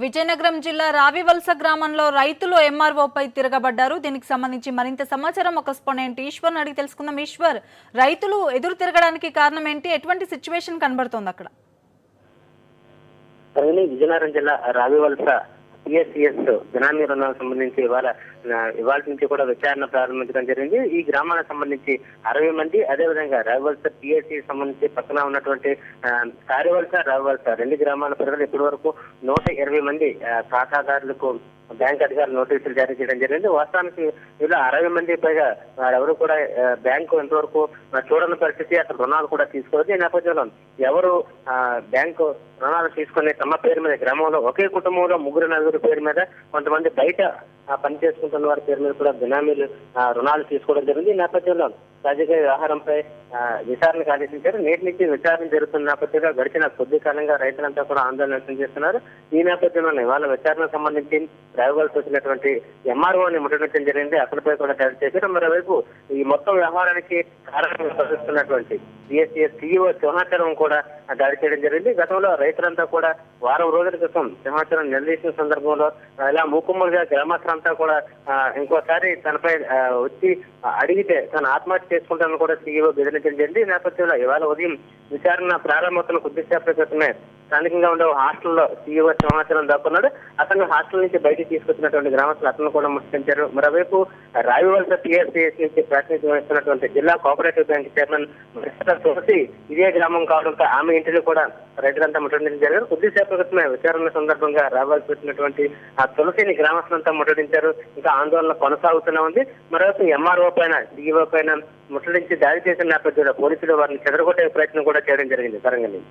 విజయనగరం జిల్లా రావివలస గ్రామంలో రైతులు ఎంఆర్ఓపై తిరగబడ్డారు. దీనికి సంబంధించి మరింత సమాచారం ఒక స్పాండెంట్ ఈశ్వర్ అడిగి తెలుసుకుందాం. ఈశ్వర్, రైతులు ఎదురు తిరగడానికి కారణం ఏంటి? ఎటువంటి సిచ్యువేషన్ కనబడుతోంది అక్కడ? విజయనగరం జిల్లా రావివలస పిఎస్సిఎస్ జనాన్ని రుణాలకు సంబంధించి ఇవాళ నుంచి కూడా విచారణ ప్రారంభించడం జరిగింది. ఈ గ్రామాలకు సంబంధించి 60 మంది, అదేవిధంగా రావివలస పిఎస్సి సంబంధించి పక్కన ఉన్నటువంటి కార్యవలస రావివలస 2 గ్రామాల ప్రజలు ఇప్పటి వరకు 120 మంది ఖాతాదారులకు బ్యాంక్ అధికారులు నోటీసులు జారీ చేయడం జరిగింది. వాస్తవానికి ఇలా 60 మంది పైగా వారెవరు కూడా బ్యాంకు ఎంతవరకు చూడని పరిస్థితి, అసలు రుణాలు కూడా తీసుకోవద్దు. ఈ నేపథ్యంలో ఎవరు బ్యాంకు రుణాలు తీసుకునే తమ పేరు మీద గ్రామంలో ఒకే కుటుంబంలో 3-4 పేరు మీద, కొంతమంది బయట పని చేసుకుంటున్న వారి పేరు మీద కూడా బినామీలు రుణాలు తీసుకోవడం జరిగింది. ఈ నేపథ్యంలో తాజాగా వ్యవహారంపై విచారణకు ఆదేశించారు. నేటి నుంచి విచారణ జరుగుతున్న నేపథ్యంగా గడిచిన కొద్ది కాలంగా రైతులంతా కూడా ఆందోళన వ్యక్తం చేస్తున్నారు. ఈ నేపథ్యంలో ఇవాళ విచారణకు సంబంధించి రావివలస వచ్చినటువంటి ఎంఆర్ఓని ముట్టడించడం జరిగింది. అతనిపై కూడా దాడి చేశారు. మరోవైపు ఈ మొత్తం వ్యవహారానికి కారణంగా ప్రదర్శిస్తున్నటువంటి బిఎస్సిఎస్ సిఇఓ సింహాచలం కూడా దాడి చేయడం జరిగింది. గతంలో రైతులంతా కూడా వారం రోజుల క్రితం సింహాచలం నిలదీసిన సందర్భంలో ఇలా మూకుమ్మడిగా గ్రామస్తులంతా కూడా ఇంకోసారి తనపై వచ్చి అడిగితే తను ఆత్మహత్య చేసుకుంటానని కూడా సిఇఓ బెదిరించడం జరిగింది. ఈ నేపథ్యంలో ఇవాళ ఉదయం విచారణ ప్రారంభమవుతున్న కొద్దిసేపటి క్రితమే స్థానికంగా ఉండే హాస్టల్లో సిఇఓ సింహాచలం దాక్కున్నాడు. అతను హాస్టల్ నుంచి బయటికి తీసుకొచ్చినటువంటి గ్రామస్తులు అతను కూడా ముట్టించారు. మరోవైపు రావివలస పిఎస్సిఎస్ నుంచి ప్రాతినిధ్యం వహిస్తున్నటువంటి జిల్లా కోఆపరేటివ్ బ్యాంక్ చైర్మన్ తులసి ఇదే గ్రామం కావడంతో ఆమె ఇంటిని కూడా రైతులంతా ముట్టడించడం జరిగారు. కొద్దిసేపటి క్రితమే విచారణ సందర్భంగా రావాల్సి వచ్చినటువంటి ఆ తులసిని గ్రామస్తులంతా ముట్టడించారు. ఇంకా ఆందోళన కొనసాగుతూనే ఉంది. మరోవైపు ఎంఆర్ఓ పైన, సిఇఓ పైన ముట్టడించి దాడి చేసిన నేపథ్యంలో పోలీసులు వారిని చెదరగొట్టే ప్రయత్నం కూడా చేయడం జరిగింది. తరంగండి.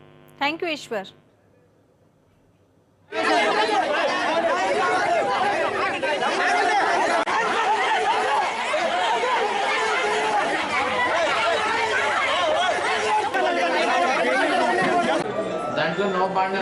Thank you Eshwar. దాంట్లో నో బాండ్